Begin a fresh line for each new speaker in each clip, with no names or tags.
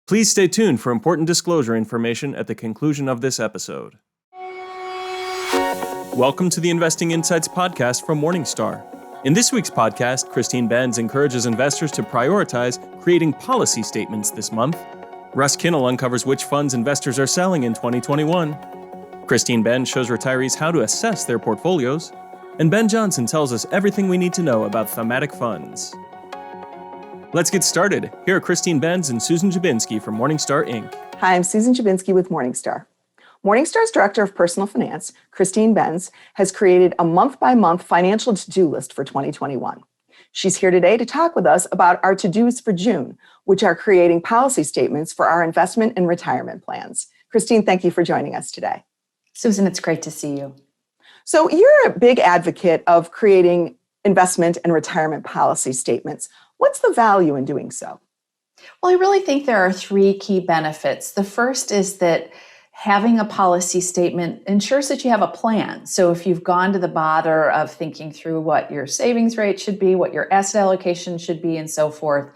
Please stay tuned for important disclosure information at the conclusion of this episode. Welcome to the Investing Insights podcast from Morningstar. In this week's podcast, Christine Benz encourages investors to prioritize creating policy statements this month. Russ Kinnel uncovers which funds investors are selling in 2021. Christine Benz shows retirees how to assess their portfolios. And Ben Johnson tells us everything we need to know about thematic funds. Let's get started. Here are Christine Benz and Susan Jabinski from Morningstar, Inc.
Hi, I'm Susan Jabinski with Morningstar. Morningstar's Director of Personal Finance, Christine Benz, has created a month-by-month financial to-do list for 2021. She's here today to talk with us about our to-dos for June, which are creating policy statements for our investment and retirement plans. Christine, thank you for joining us today.
Susan, it's great to see you.
So you're a big advocate of creating investment and retirement policy statements. What's the value in doing so?
Well, I really think there are three key benefits. The first is that having a policy statement ensures that you have a plan. So if you've gone to the bother of thinking through what your savings rate should be, what your asset allocation should be, and so forth,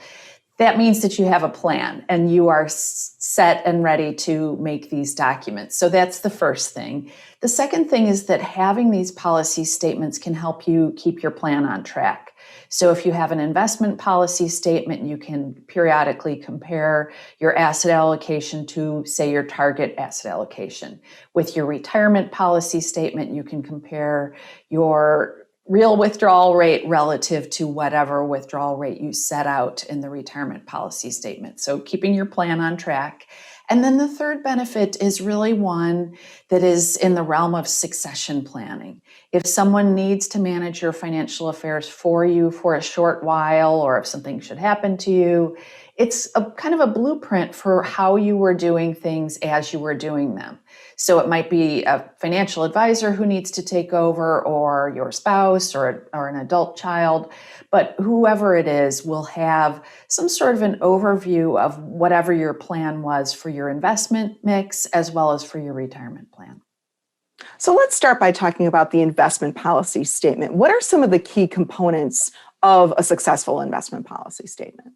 that means that you have a plan and you are set and ready to make these documents. So that's the first thing. The second thing is that having these policy statements can help you keep your plan on track. So if you have an investment policy statement, you can periodically compare your asset allocation to, say, your target asset allocation. With your retirement policy statement, you can compare your real withdrawal rate relative to whatever withdrawal rate you set out in the retirement policy statement. So keeping your plan on track. And then the third benefit is really one that is in the realm of succession planning. If someone needs to manage your financial affairs for you for a short while, or if something should happen to you, it's a kind of a blueprint for how you were doing things as you were doing them. So it might be a financial advisor who needs to take over, or your spouse, or an adult child, but whoever it is will have some sort of an overview of whatever your plan was for your investment mix as well as for your retirement plan.
So let's start by talking about the investment policy statement. What are some of the key components of a successful investment policy statement?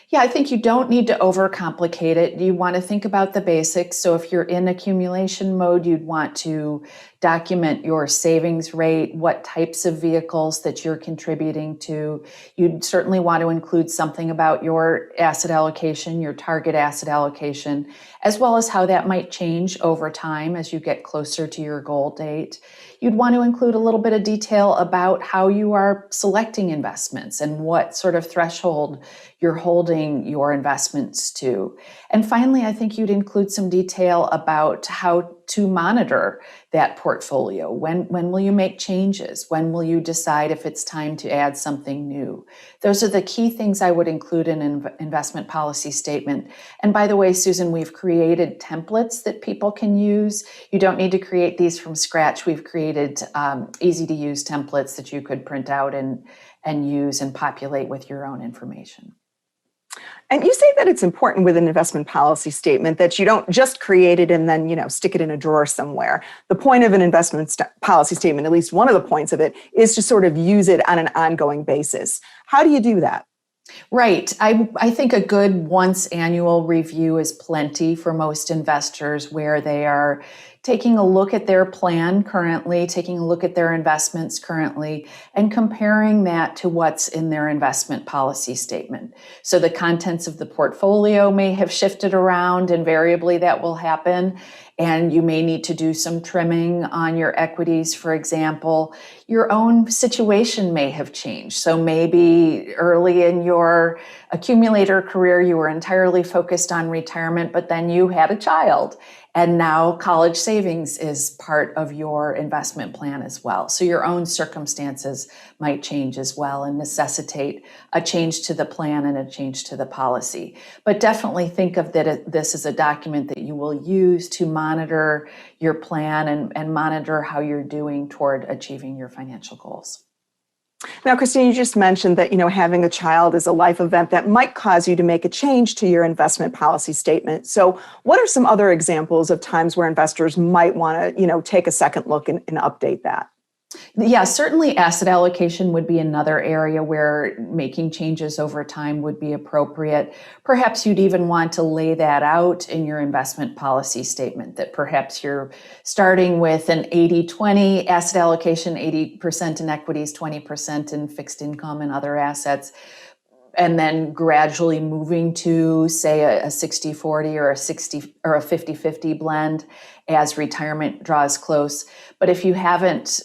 Yeah, I think you don't need to overcomplicate it. You want to think about the basics. So if you're in accumulation mode, you'd want to document your savings rate, what types of vehicles that you're contributing to. You'd certainly want to include something about your asset allocation, your target asset allocation, as well as how that might change over time as you get closer to your goal date. You'd want to include a little bit of detail about how you are selecting investments and what sort of threshold you're holding your investments to. And finally, I think you'd include some detail about how to monitor that portfolio. When will you make changes? When will you decide if it's time to add something new? Those are the key things I would include in an investment policy statement. And by the way, Susan, we've created templates that people can use. You don't need to create these from scratch. We've created easy to use templates that you could print out and use and populate with your own information.
And you say that it's important with an investment policy statement that you don't just create it and then, stick it in a drawer somewhere. The point of an investment policy statement, at least one of the points of it, is to sort of use it on an ongoing basis. How do you do that?
Right. I think a good once annual review is plenty for most investors, where they are taking a look at their plan currently, taking a look at their investments currently, and comparing that to what's in their investment policy statement. So the contents of the portfolio may have shifted around. Invariably, that will happen. And you may need to do some trimming on your equities, for example. Your own situation may have changed. So maybe early in your accumulator career, you were entirely focused on retirement, but then you had a child. And now college savings is part of your investment plan as well. So your own circumstances might change as well and necessitate a change to the plan and a change to the policy. But definitely think of this as a document that you will use to monitor your plan and monitor how you're doing toward achieving your financial goals.
Now, Christine, you just mentioned that, having a child is a life event that might cause you to make a change to your investment policy statement. So what are some other examples of times where investors might want to, take a second look and update that?
Yeah, certainly asset allocation would be another area where making changes over time would be appropriate. Perhaps you'd even want to lay that out in your investment policy statement, that perhaps you're starting with an 80-20 asset allocation, 80% in equities, 20% in fixed income and other assets, and then gradually moving to, say, a 60-40 or a 60 or a 50-50 blend as retirement draws close. But if you haven't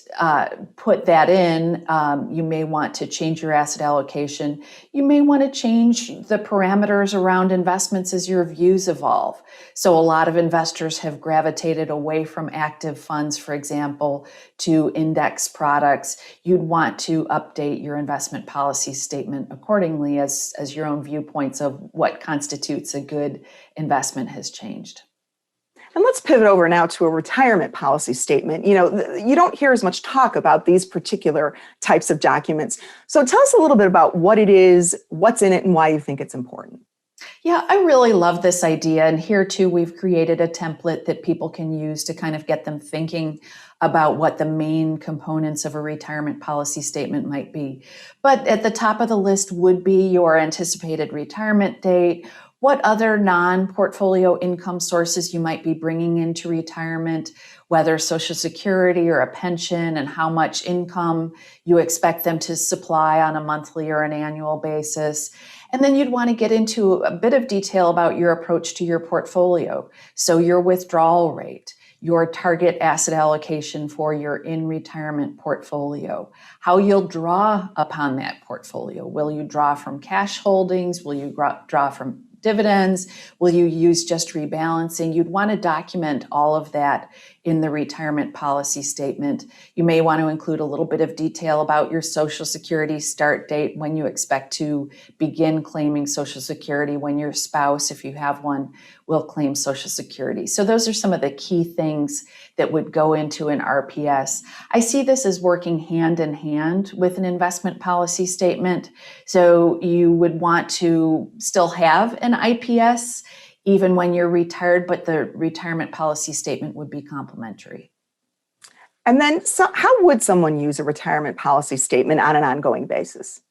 put that in, you may want to change your asset allocation. You may want to change the parameters around investments as your views evolve. So a lot of investors have gravitated away from active funds, for example, to index products. You'd want to update your investment policy statement accordingly as your own viewpoints of what constitutes a good investment has changed.
And let's pivot over now to a retirement policy statement. You don't hear as much talk about these particular types of documents. So tell us a little bit about what it is, what's in it, and why you think it's important.
Yeah, I really love this idea. And here too, we've created a template that people can use to kind of get them thinking about what the main components of a retirement policy statement might be. But at the top of the list would be your anticipated retirement date, what other non-portfolio income sources you might be bringing into retirement, whether Social Security or a pension, and how much income you expect them to supply on a monthly or an annual basis. And then you'd want to get into a bit of detail about your approach to your portfolio. So your withdrawal rate, your target asset allocation for your in-retirement portfolio, how you'll draw upon that portfolio. Will you draw from cash holdings? Will you draw from dividends? Will you use just rebalancing? You'd want to document all of that in the retirement policy statement. You may want to include a little bit of detail about your Social Security start date, when you expect to begin claiming Social Security, when your spouse, if you have one, will claim Social Security. So those are some of the key things that would go into an RPS. I see this as working hand in hand with an investment policy statement. So you would want to still have an IPS even when you're retired, but the retirement policy statement would be complementary.
And then how would someone use a retirement policy statement on an ongoing basis?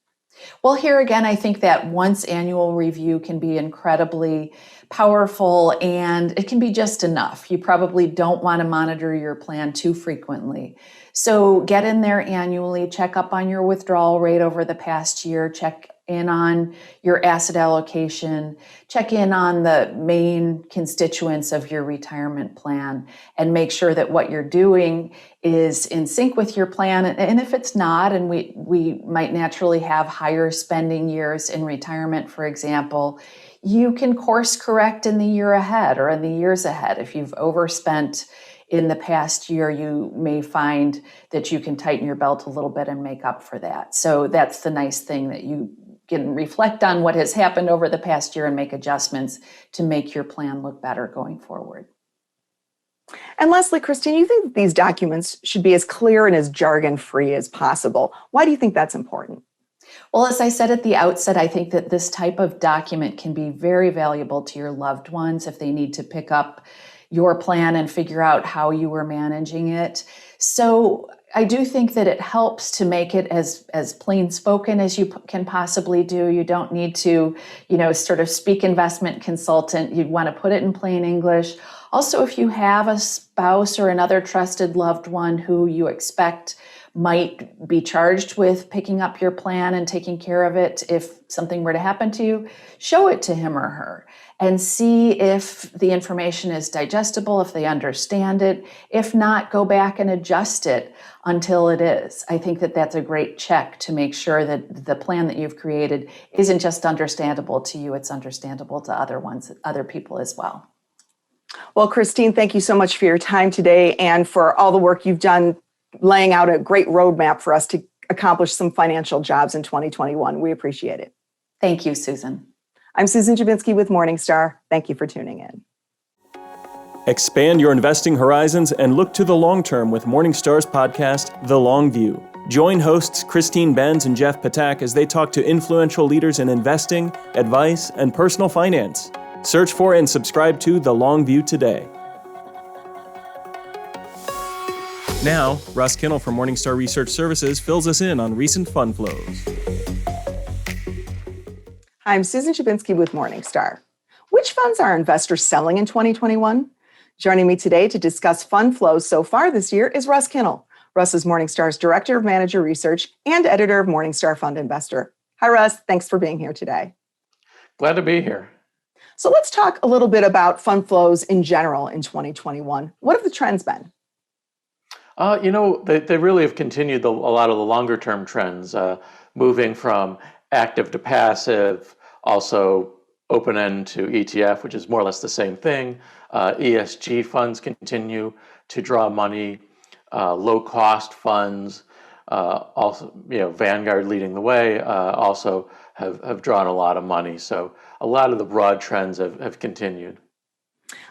Well, here again, I think that once annual review can be incredibly powerful, and it can be just enough. You probably don't want to monitor your plan too frequently. So get in there annually, check up on your withdrawal rate over the past year, check in on your asset allocation, check in on the main constituents of your retirement plan, and make sure that what you're doing is in sync with your plan. And if it's not, and we might naturally have higher spending years in retirement, for example, you can course correct in the year ahead or in the years ahead. If you've overspent in the past year, you may find that you can tighten your belt a little bit and make up for that. So that's the nice thing, that you can reflect on what has happened over the past year and make adjustments to make your plan look better going forward.
And lastly, Christine, you think that these documents should be as clear and as jargon-free as possible. Why do you think that's important?
Well, as I said at the outset, I think that this type of document can be very valuable to your loved ones if they need to pick up your plan and figure out how you were managing it. So I do think that it helps to make it as plain spoken as you can possibly do. You don't need to, sort of speak investment consultant. You'd want to put it in plain English. Also, if you have a spouse or another trusted loved one who you expect might be charged with picking up your plan and taking care of it if something were to happen to you, show it to him or her and see if the information is digestible, if they understand it. If not, go back and adjust it until it is. I think that that's a great check to make sure that the plan that you've created isn't just understandable to you, it's understandable to other people as well.
Well, Christine, thank you so much for your time today and for all the work you've done laying out a great roadmap for us to accomplish some financial jobs in 2021. We appreciate it.
Thank you, Susan.
I'm Susan Jabinski with Morningstar. Thank you for tuning in.
Expand your investing horizons and look to the long term with Morningstar's podcast, The Long View. Join hosts Christine Benz and Jeff Patak as they talk to influential leaders in investing, advice, and personal finance. Search for and subscribe to The Long View today. Now, Russ Kinnel from Morningstar Research Services fills us in on recent fund flows.
Hi, I'm Susan Jabinski with Morningstar. Which funds are investors selling in 2021? Joining me today to discuss fund flows so far this year is Russ Kinnel. Russ is Morningstar's Director of Manager Research and editor of Morningstar Fund Investor. Hi, Russ. Thanks for being here today.
Glad to be here.
So let's talk a little bit about fund flows in general in 2021. What have the trends been?
They really have continued a lot of the longer term trends, moving from active to passive, also open end to ETF, which is more or less the same thing. ESG funds continue to draw money, low cost funds, also, Vanguard leading the way, also have drawn a lot of money. So a lot of the broad trends have continued.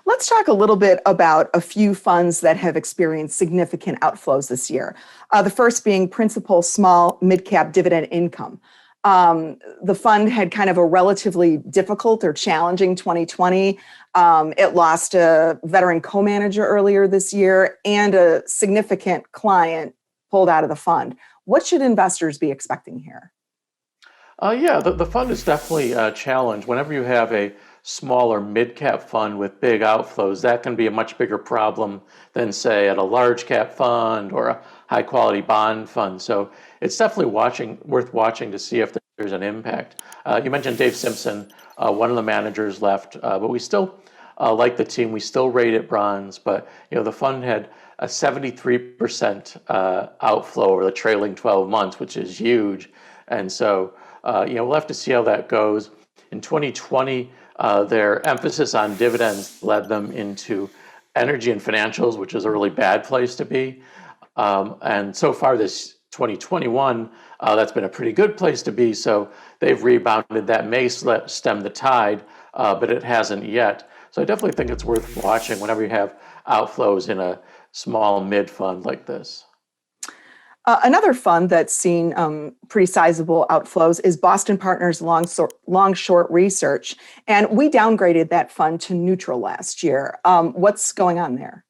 Let's talk a little bit about a few funds that have experienced significant outflows this year. The first being Principal Small Mid-Cap Dividend Income. The fund had kind of a relatively difficult or challenging 2020. It lost a veteran co-manager earlier this year, and a significant client pulled out of the fund. What should investors be expecting here?
The fund is definitely a challenge. Whenever you have a smaller mid-cap fund with big outflows, that can be a much bigger problem than, say, at a large cap fund or a high-quality bond fund. So it's definitely worth watching to see if there's an impact. You mentioned Dave Simpson, one of the managers left, but we still like the team. We still rate it bronze, but the fund had a 73% outflow over the trailing 12 months, which is huge. And so we'll have to see how that goes. In 2020, their emphasis on dividends led them into energy and financials, which is a really bad place to be. And so far this 2021, that's been a pretty good place to be. So they've rebounded. That may stem the tide, but it hasn't yet. So I definitely think it's worth watching whenever you have outflows in a small mid fund like this.
Another fund that's seen pretty sizable outflows is Boston Partners Long Short Research. And we downgraded that fund to neutral last year. What's going on there?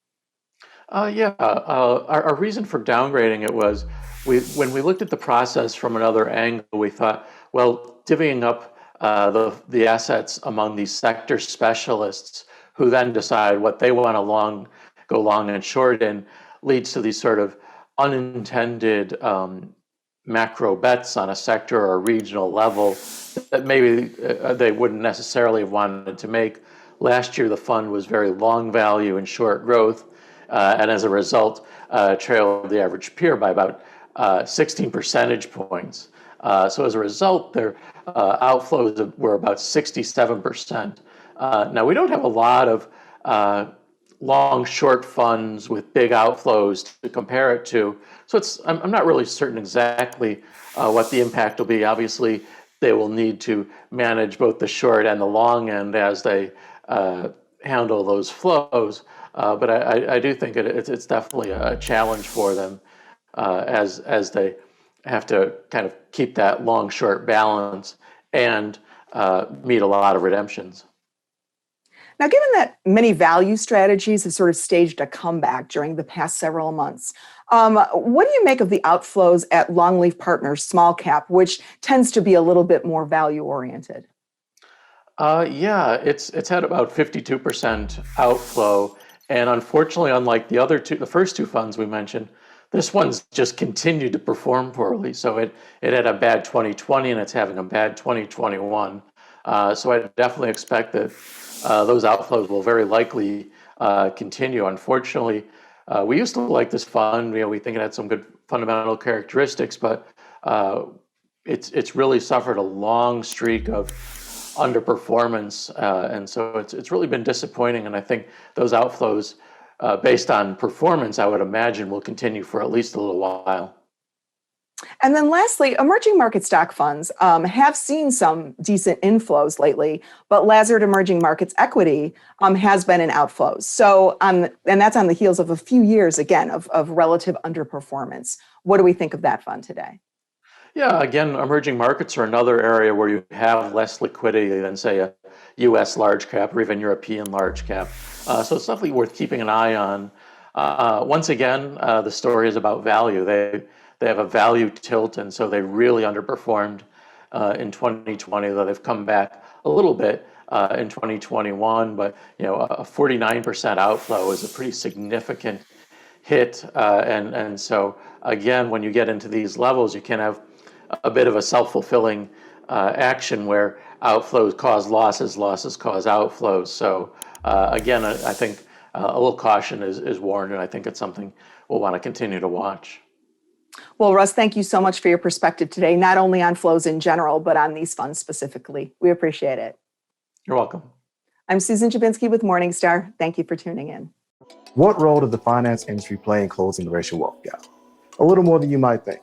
Our reason for downgrading it was when we looked at the process from another angle, we thought, well, divvying up the assets among these sector specialists who then decide what they want to go long and short in leads to these sort of unintended macro bets on a sector or a regional level that maybe they wouldn't necessarily have wanted to make. Last year, the fund was very long value and short growth, and as a result, trailed the average peer by about 16 percentage points. So as a result, their outflows were about 67%. Now, we don't have a lot of long short funds with big outflows to compare it to. So I'm not really certain exactly what the impact will be. Obviously, they will need to manage both the short and the long end as they handle those flows. But I do think it's definitely a challenge for them as they have to kind of keep that long short balance and meet a lot of redemptions.
Now, given that many value strategies have sort of staged a comeback during the past several months, what do you make of the outflows at Longleaf Partners Small Cap, which tends to be a little bit more value oriented?
It's had about 52% outflow, and unfortunately, unlike the first two funds we mentioned, this one's just continued to perform poorly. So it had a bad 2020, and it's having a bad 2021. So I definitely expect that those outflows will very likely continue. Unfortunately, we used to like this fund. We think it had some good fundamental characteristics, but it's really suffered a long streak of underperformance, and so it's really been disappointing. And I think those outflows, based on performance, I would imagine will continue for at least a little while.
And then lastly, emerging market stock funds have seen some decent inflows lately, but Lazard Emerging Markets Equity has been in outflows. So, and that's on the heels of a few years, again, of relative underperformance. What do we think of that fund today?
Yeah, again, emerging markets are another area where you have less liquidity than, say, a U.S. large cap or even European large cap. So it's definitely worth keeping an eye on. Once again, the story is about value. They have a value tilt, and so they really underperformed in 2020, though they've come back a little bit in 2021. But a 49% outflow is a pretty significant hit, and so again, when you get into these levels, you can have a bit of a self-fulfilling action where outflows cause losses, losses cause outflows. So again, I think a little caution is warranted. I think it's something we'll want to continue to watch.
Well, Russ, thank you so much for your perspective today, not only on flows in general, but on these funds specifically. We appreciate it.
You're welcome.
I'm Susan Jabinski with Morningstar. Thank you for tuning in.
What role does the finance industry play in closing the racial wealth gap? A little more than you might think.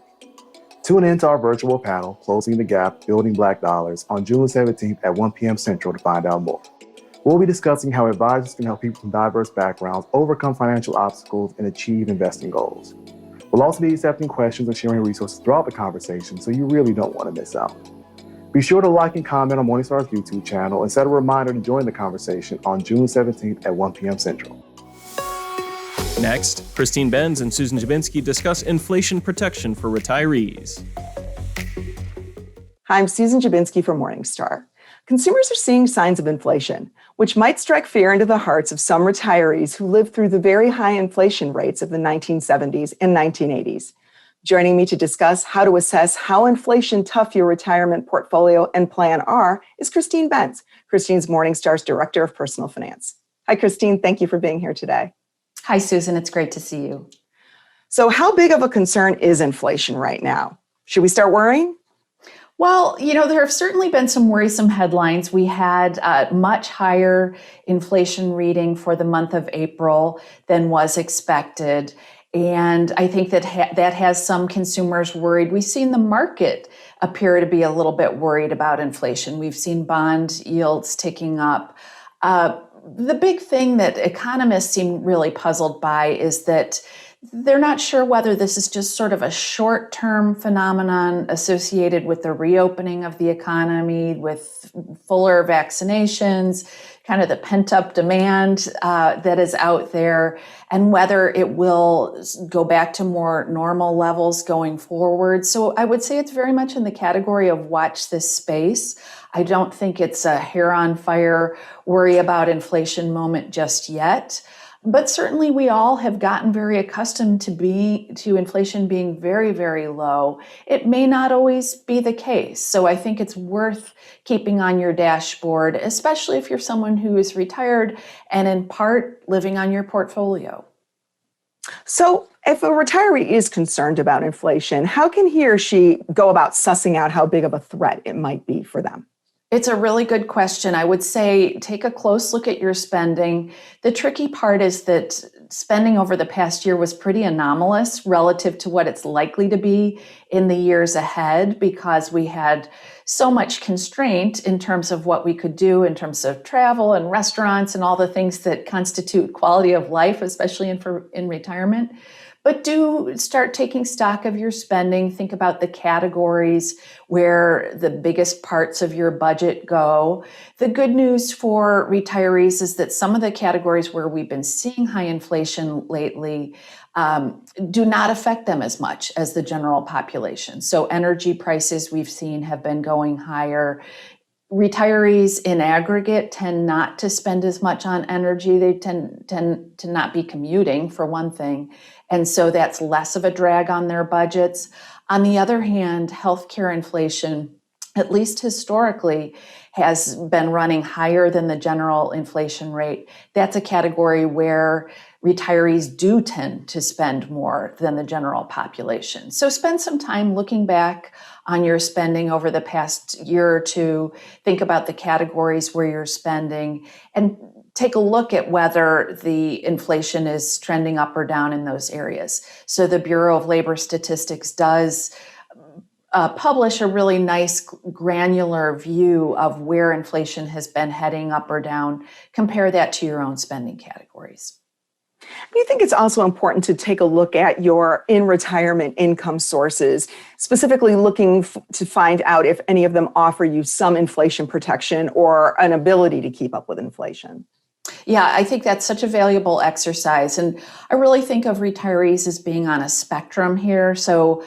Tune in to our virtual panel, Closing the Gap, Building Black Dollars, on June 17th at 1 p.m. Central to find out more. We'll be discussing how advisors can help people from diverse backgrounds overcome financial obstacles and achieve investing goals. We'll also be accepting questions and sharing resources throughout the conversation, so you really don't want to miss out. Be sure to like and comment on Morningstar's YouTube channel and set a reminder to join the conversation on June 17th at 1 p.m. Central.
Next, Christine Benz and Susan Jabinski discuss inflation protection for retirees.
Hi, I'm Susan Jabinski for Morningstar. Consumers are seeing signs of inflation, which might strike fear into the hearts of some retirees who lived through the very high inflation rates of the 1970s and 1980s. Joining me to discuss how to assess how inflation tough your retirement portfolio and plan are is Christine Benz, Christine's Morningstar's Director of Personal Finance. Hi, Christine. Thank you for being here today.
Hi, Susan. It's great to see you.
So how big of a concern is inflation right now? Should we start worrying?
Well, there have certainly been some worrisome headlines. We had a much higher inflation reading for the month of April than was expected. And I think that that has some consumers worried. We've seen the market appear to be a little bit worried about inflation. We've seen bond yields ticking up. The big thing that economists seem really puzzled by is that they're not sure whether this is just sort of a short-term phenomenon associated with the reopening of the economy, with fuller vaccinations, kind of the pent-up demand that is out there, and whether it will go back to more normal levels going forward. So I would say it's very much in the category of watch this space. I don't think it's a hair on fire, worry about inflation moment just yet. But certainly we all have gotten very accustomed to inflation being very, very low. It may not always be the case. So I think it's worth keeping on your dashboard, especially if you're someone who is retired and in part living on your portfolio.
So if a retiree is concerned about inflation, how can he or she go about sussing out how big of a threat it might be for them?
It's a really good question. I would say take a close look at your spending. The tricky part is that spending over the past year was pretty anomalous relative to what it's likely to be in the years ahead, because we had so much constraint in terms of what we could do in terms of travel and restaurants and all the things that constitute quality of life, especially in retirement. But do start taking stock of your spending. Think about the categories where the biggest parts of your budget go. The good news for retirees is that some of the categories where we've been seeing high inflation lately do not affect them as much as the general population. So energy prices we've seen have been going higher. Retirees in aggregate tend not to spend as much on energy. They tend to not be commuting, for one thing. And so that's less of a drag on their budgets. On the other hand, healthcare inflation, at least historically, has been running higher than the general inflation rate. That's a category where retirees do tend to spend more than the general population. So spend some time looking back on your spending over the past year or two. Think about the categories where you're spending and take a look at whether the inflation is trending up or down in those areas. So the Bureau of Labor Statistics does publish a really nice granular view of where inflation has been heading up or down. Compare that to your own spending categories.
Do you think it's also important to take a look at your in-retirement income sources, specifically looking to find out if any of them offer you some inflation protection or an ability to keep up with inflation?
Yeah, I think that's such a valuable exercise. And I really think of retirees as being on a spectrum here. So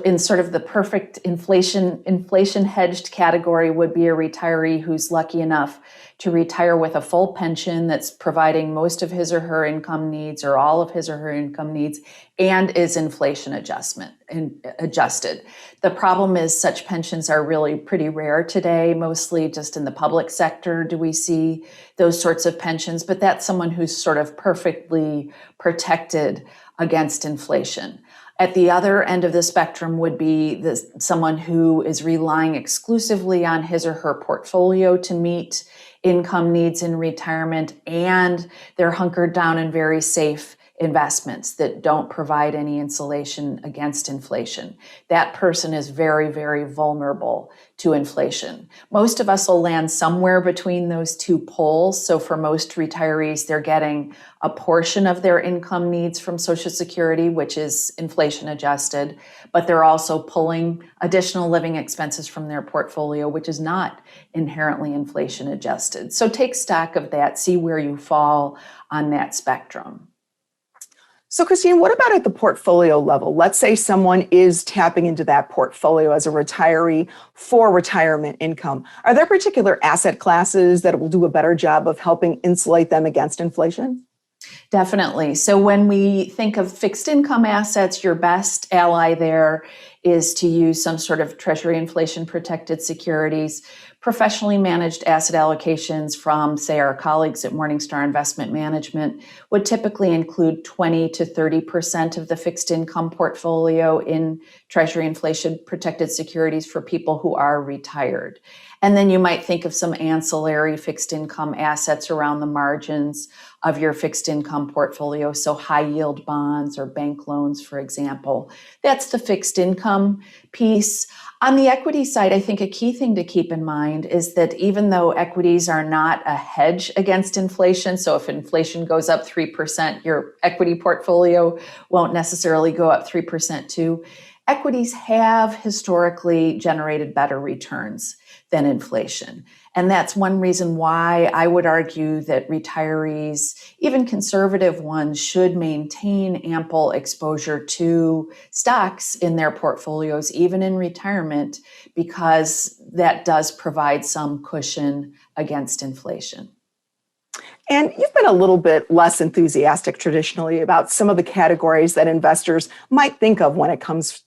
in sort of the perfect inflation hedged category would be a retiree who's lucky enough to retire with a full pension that's providing most of his or her income needs or all of his or her income needs and is inflation adjusted. The problem is such pensions are really pretty rare today, mostly just in the public sector do we see those sorts of pensions, but that's someone who's sort of perfectly protected against inflation. At the other end of the spectrum would be someone who is relying exclusively on his or her portfolio to meet income needs in retirement, and they're hunkered down in very safe investments that don't provide any insulation against inflation. That person is very, very vulnerable to inflation. Most of us will land somewhere between those two poles. So for most retirees, they're getting a portion of their income needs from Social Security, which is inflation adjusted, but they're also pulling additional living expenses from their portfolio, which is not inherently inflation adjusted. So take stock of that, see where you fall on that spectrum.
So, Christine, what about at the portfolio level? Let's say someone is tapping into that portfolio as a retiree for retirement income. Are there particular asset classes that will do a better job of helping insulate them against inflation?
Definitely. So when we think of fixed income assets, your best ally there is to use some sort of Treasury inflation protected securities. Professionally managed asset allocations from, say, our colleagues at Morningstar Investment Management would typically include 20 to 30% of the fixed income portfolio in Treasury inflation protected securities for people who are retired. And then you might think of some ancillary fixed income assets around the margins of your fixed income portfolio. So high yield bonds or bank loans, for example. That's the fixed income piece. On the equity side, I think a key thing to keep in mind is that even though equities are not a hedge against inflation, so if inflation goes up 3%, your equity portfolio won't necessarily go up 3% too. Equities have historically generated better returns than inflation. And that's one reason why I would argue that retirees, even conservative ones, should maintain ample exposure to stocks in their portfolios, even in retirement, because that does provide some cushion against inflation.
And you've been a little bit less enthusiastic traditionally about some of the categories that investors might think of when it comes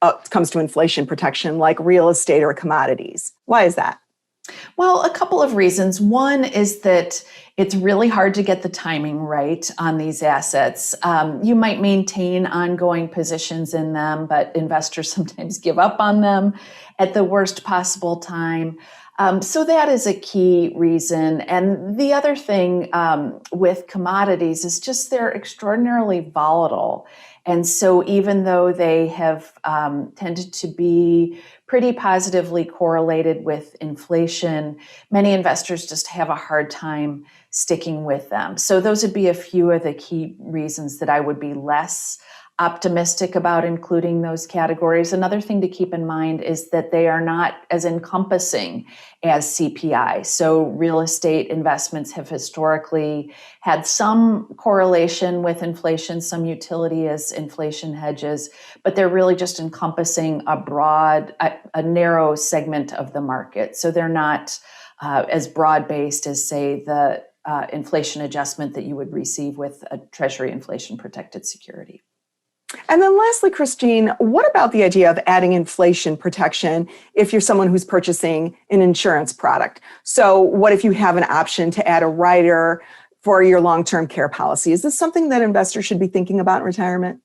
to inflation protection, like real estate or commodities. Why is that?
Well, a couple of reasons. One is that it's really hard to get the timing right on these assets. You might maintain ongoing positions in them, but investors sometimes give up on them at the worst possible time. So that is a key reason. And the other thing with commodities is just they're extraordinarily volatile. And so even though they have tended to be pretty positively correlated with inflation, many investors just have a hard time sticking with them. So those would be a few of the key reasons that I would be less optimistic about including those categories. Another thing to keep in mind is that they are not as encompassing as CPI. So real estate investments have historically had some correlation with inflation, some utility as inflation hedges, but they're really just encompassing a narrow segment of the market. So they're not as broad-based as, say, the inflation adjustment that you would receive with a Treasury inflation protected security.
And then lastly, Christine, what about the idea of adding inflation protection if you're someone who's purchasing an insurance product? So what if you have an option to add a rider for your long-term care policy? Is this something that investors should be thinking about in retirement?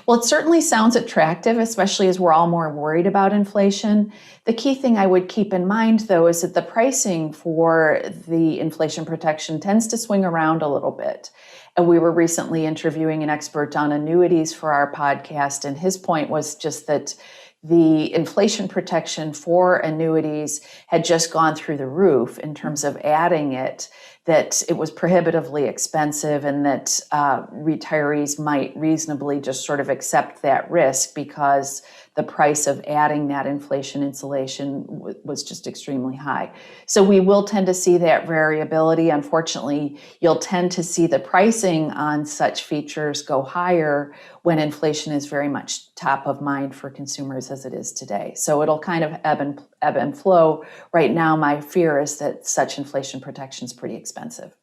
Well, it certainly sounds attractive, especially as we're all more worried about inflation. The key thing I would keep in mind, though, is that the pricing for the inflation protection tends to swing around a little bit. And we were recently interviewing an expert on annuities for our podcast, and his point was just that the inflation protection for annuities had just gone through the roof in terms of adding it, that it was prohibitively expensive and that retirees might reasonably just sort of accept that risk because the price of adding that inflation insulation was just extremely high. So we will tend to see that variability. Unfortunately, you'll tend to see the pricing on such features go higher when inflation is very much top of mind for consumers as it is today. So it'll kind of ebb and flow. Right now, my fear is that such inflation protection is pretty expensive.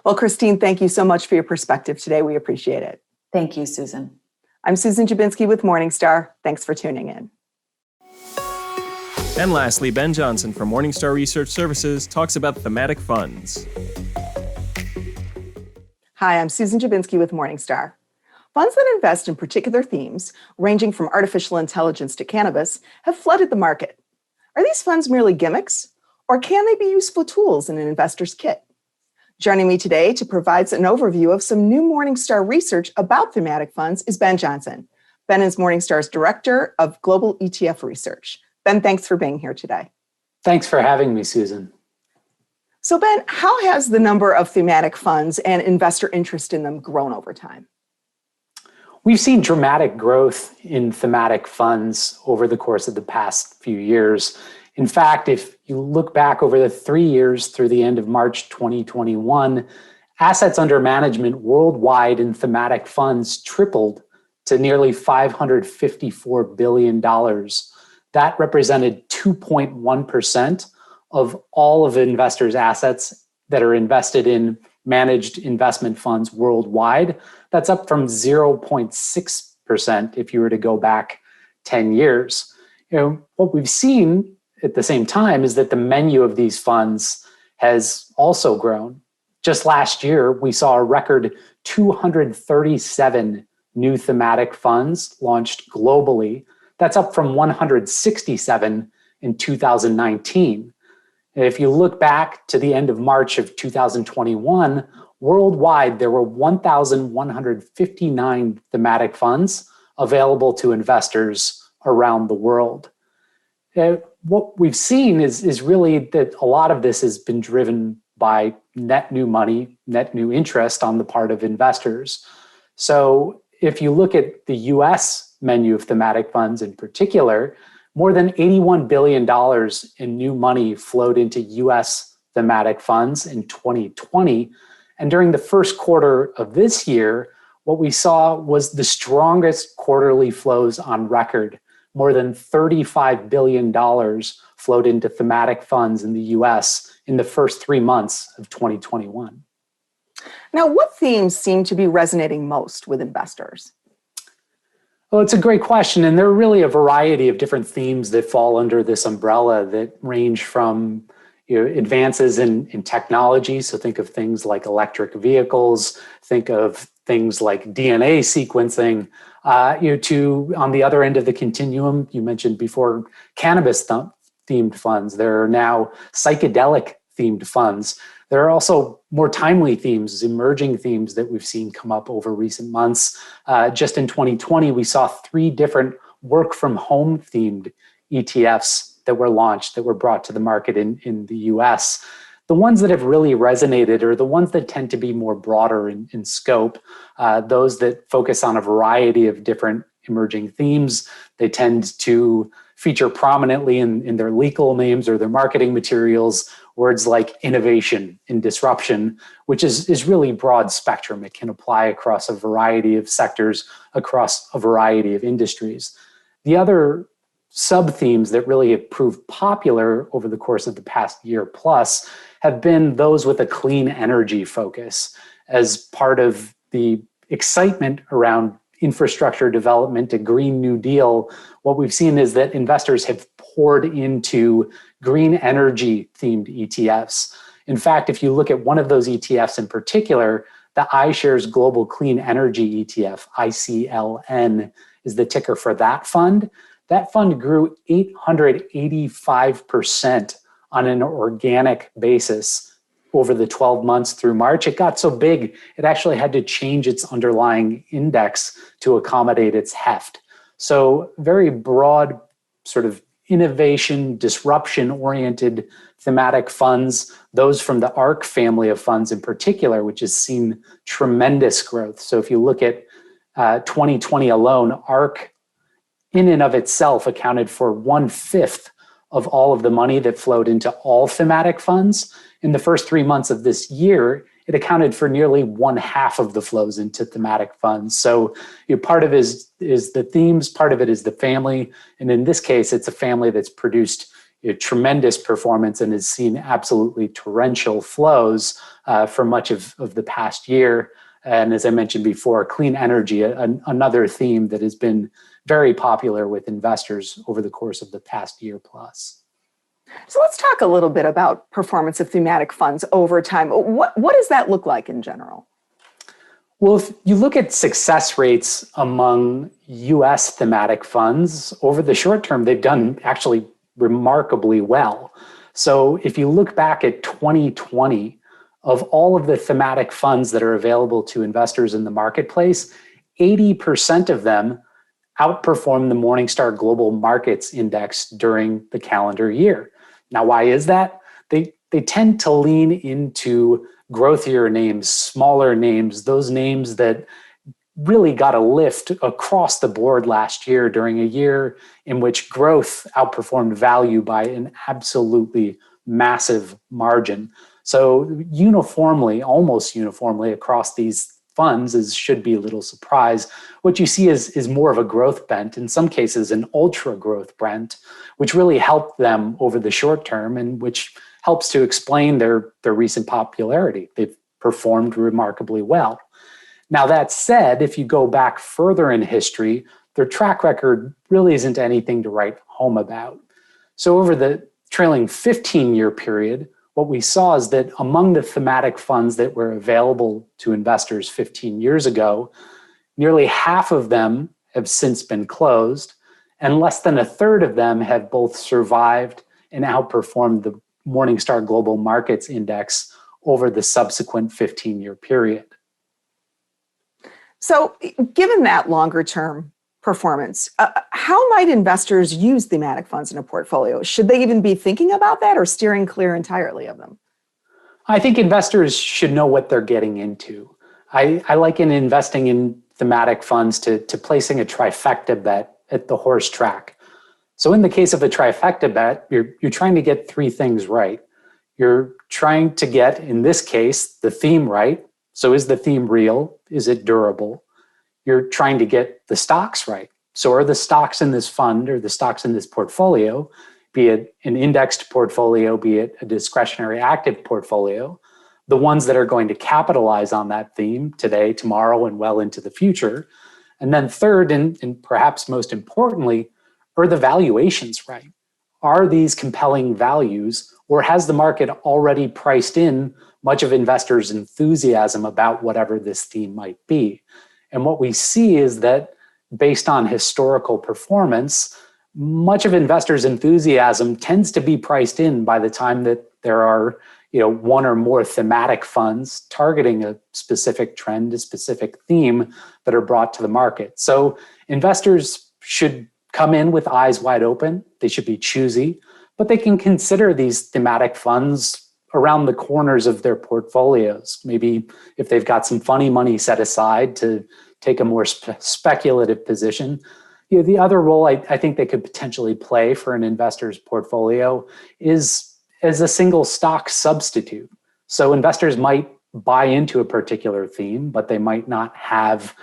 Well, Christine, thank you so much for your perspective today. We appreciate it.
Thank you, Susan.
I'm Susan Jabinski with Morningstar. Thanks for tuning in.
And lastly, Ben Johnson from Morningstar Research Services talks about thematic funds.
Hi, I'm Susan Jabinski with Morningstar. Funds that invest in particular themes, ranging from artificial intelligence to cannabis, have flooded the market. Are these funds merely gimmicks, or can they be useful tools in an investor's kit? Joining me today to provide an overview of some new Morningstar research about thematic funds is Ben Johnson. Ben is Morningstar's Director of Global ETF Research. Ben, thanks for being here today.
Thanks for having me, Susan.
So Ben, how has the number of thematic funds and investor interest in them grown over time?
We've seen dramatic growth in thematic funds over the course of the past few years. In fact, if you look back over the 3 years through the end of March 2021, assets under management worldwide in thematic funds tripled to nearly $554 billion. That represented 2.1% of all of investors' assets that are invested in managed investment funds worldwide. That's up from 0.6% if you were to go back 10 years. What we've seen at the same time is that the menu of these funds has also grown. Just last year, we saw a record 237 new thematic funds launched globally. That's up from 167 in 2019. And if you look back to the end of March of 2021, worldwide, there were 1,159 thematic funds available to investors around the world. What we've seen is really that a lot of this has been driven by net new money, net new interest on the part of investors. So if you look at the US menu of thematic funds in particular, more than $81 billion in new money flowed into US thematic funds in 2020. And during the first quarter of this year, what we saw was the strongest quarterly flows on record. More than $35 billion flowed into thematic funds in the US in the first 3 months of 2021.
Now, what themes seem to be resonating most with investors?
Well, it's a great question. And there are really a variety of different themes that fall under this umbrella that range from advances in technology. So think of things like electric vehicles, think of things like DNA sequencing, to on the other end of the continuum, you mentioned before, cannabis themed funds. There are now psychedelic themed funds. There are also more timely themes, emerging themes that we've seen come up over recent months. Just in 2020, we saw 3 different work from home themed ETFs that were launched, that were brought to the market in the US. The ones that have really resonated are the ones that tend to be more broader in scope, those that focus on a variety of different emerging themes. They tend to feature prominently in their legal names or their marketing materials words like innovation and disruption, which is really broad spectrum. It can apply across a variety of sectors, across a variety of industries. The other sub-themes that really have proved popular over the course of the past year plus have been those with a clean energy focus. As part of the excitement around infrastructure development, a Green New Deal, what we've seen is that investors have poured into green energy themed ETFs. In fact, if you look at one of those ETFs in particular, the iShares Global Clean Energy ETF, ICLN, is the ticker for that fund. That fund grew 885% on an organic basis over the 12 months through March. It got so big, it actually had to change its underlying index to accommodate its heft. So very broad sort of innovation, disruption-oriented thematic funds, those from the ARC family of funds in particular, which has seen tremendous growth. So if you look at 2020 alone, ARC in and of itself accounted for 1/5 of all of the money that flowed into all thematic funds. In the first 3 months of this year, it accounted for nearly 1/2 of the flows into thematic funds. So part of it is the themes, part of it is the family. And in this case, it's a family that's produced tremendous performance and has seen absolutely torrential flows for much of the past year. And as I mentioned before, clean energy, another theme that has been very popular with investors over the course of the past year plus.
So let's talk a little bit about performance of thematic funds over time. What does that look like in general?
Well, if you look at success rates among US thematic funds, over the short term, they've done actually remarkably well. So if you look back at 2020, of all of the thematic funds that are available to investors in the marketplace, 80% of them outperformed the Morningstar Global Markets Index during the calendar year. Now, why is that? They tend to lean into growthier names, smaller names, those names that really got a lift across the board last year during a year in which growth outperformed value by an absolutely massive margin. So uniformly, almost uniformly across these funds, as should be a little surprise, what you see is more of a growth bent, in some cases an ultra growth bent, which really helped them over the short term and which helps to explain their recent popularity. They've performed remarkably well. Now, that said, if you go back further in history, their track record really isn't anything to write home about. So over the trailing 15-year period, what we saw is that among the thematic funds that were available to investors 15 years ago, nearly half of them have since been closed, and less than a third of them have both survived and outperformed the Morningstar Global Markets Index over the subsequent 15-year period.
So given that longer term performance, how might investors use thematic funds in a portfolio? Should they even be thinking about that or steering clear entirely of them?
I think investors should know what they're getting into. I liken investing in thematic funds to placing a trifecta bet at the horse track. So in the case of a trifecta bet, you're trying to get three things right. You're trying to get, in this case, the theme right. So is the theme real? Is it durable? You're trying to get the stocks right. So are the stocks in this fund or the stocks in this portfolio, be it an indexed portfolio, be it a discretionary active portfolio, the ones that are going to capitalize on that theme today, tomorrow, and well into the future? And then third, and perhaps most importantly, are the valuations right? Are these compelling values, or has the market already priced in much of investors' enthusiasm about whatever this theme might be? And what we see is that based on historical performance, much of investors' enthusiasm tends to be priced in by the time that there are one or more thematic funds targeting a specific trend, a specific theme that are brought to the market. So investors should come in with eyes wide open. They should be choosy, but they can consider these thematic funds around the corners of their portfolios. Maybe if they've got some funny money set aside to take a more speculative position. The other role I think they could potentially play for an investor's portfolio is as a single stock substitute. So investors might buy into a particular theme, but they might not have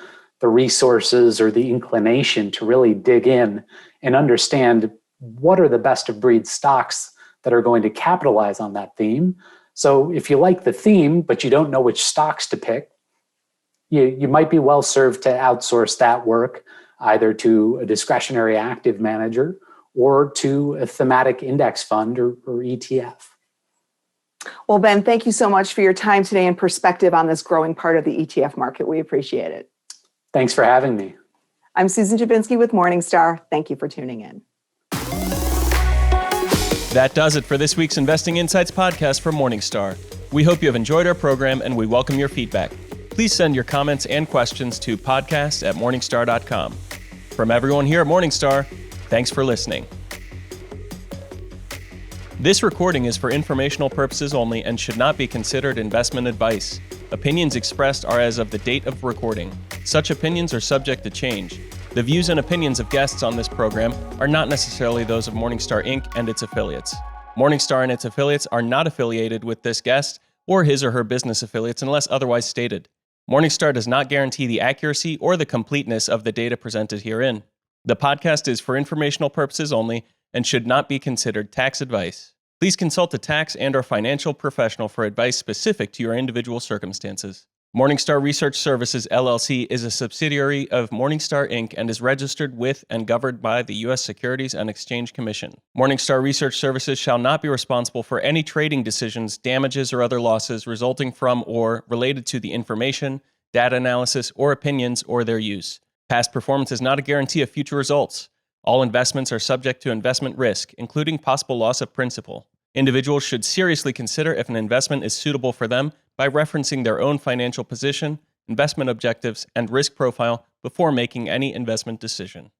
the resources or the inclination to really dig in and understand what are the best of breed stocks that are going to capitalize on that theme. So if you like the theme, but you don't know which stocks to pick, you might be well served to outsource that work either to a discretionary active manager or to a thematic index fund or ETF.
Well, Ben, thank you so much for your time today and perspective on this growing part of the ETF market. We appreciate it.
Thanks for having me.
I'm Susan Jabinski with Morningstar. Thank you for tuning in.
That does it for this week's Investing Insights podcast from Morningstar. We hope you have enjoyed our program and we welcome your feedback. Please send your comments and questions to podcast@morningstar.com. From everyone here at Morningstar, thanks for listening. This recording is for informational purposes only and should not be considered investment advice. Opinions expressed are as of the date of recording. Such opinions are subject to change. The views and opinions of guests on this program are not necessarily those of Morningstar Inc. and its affiliates. Morningstar and its affiliates are not affiliated with this guest or his or her business affiliates unless otherwise stated. Morningstar does not guarantee the accuracy or the completeness of the data presented herein. The podcast is for informational purposes only and should not be considered tax advice. Please consult a tax and/or financial professional for advice specific to your individual circumstances. Morningstar Research Services, LLC is a subsidiary of Morningstar Inc. and is registered with and governed by the U.S. Securities and Exchange Commission. Morningstar Research Services shall not be responsible for any trading decisions, damages, or other losses resulting from or related to the information, data analysis, or opinions or their use. Past performance is not a guarantee of future results. All investments are subject to investment risk, including possible loss of principal. Individuals should seriously consider if an investment is suitable for them by referencing their own financial position, investment objectives, and risk profile before making any investment decision.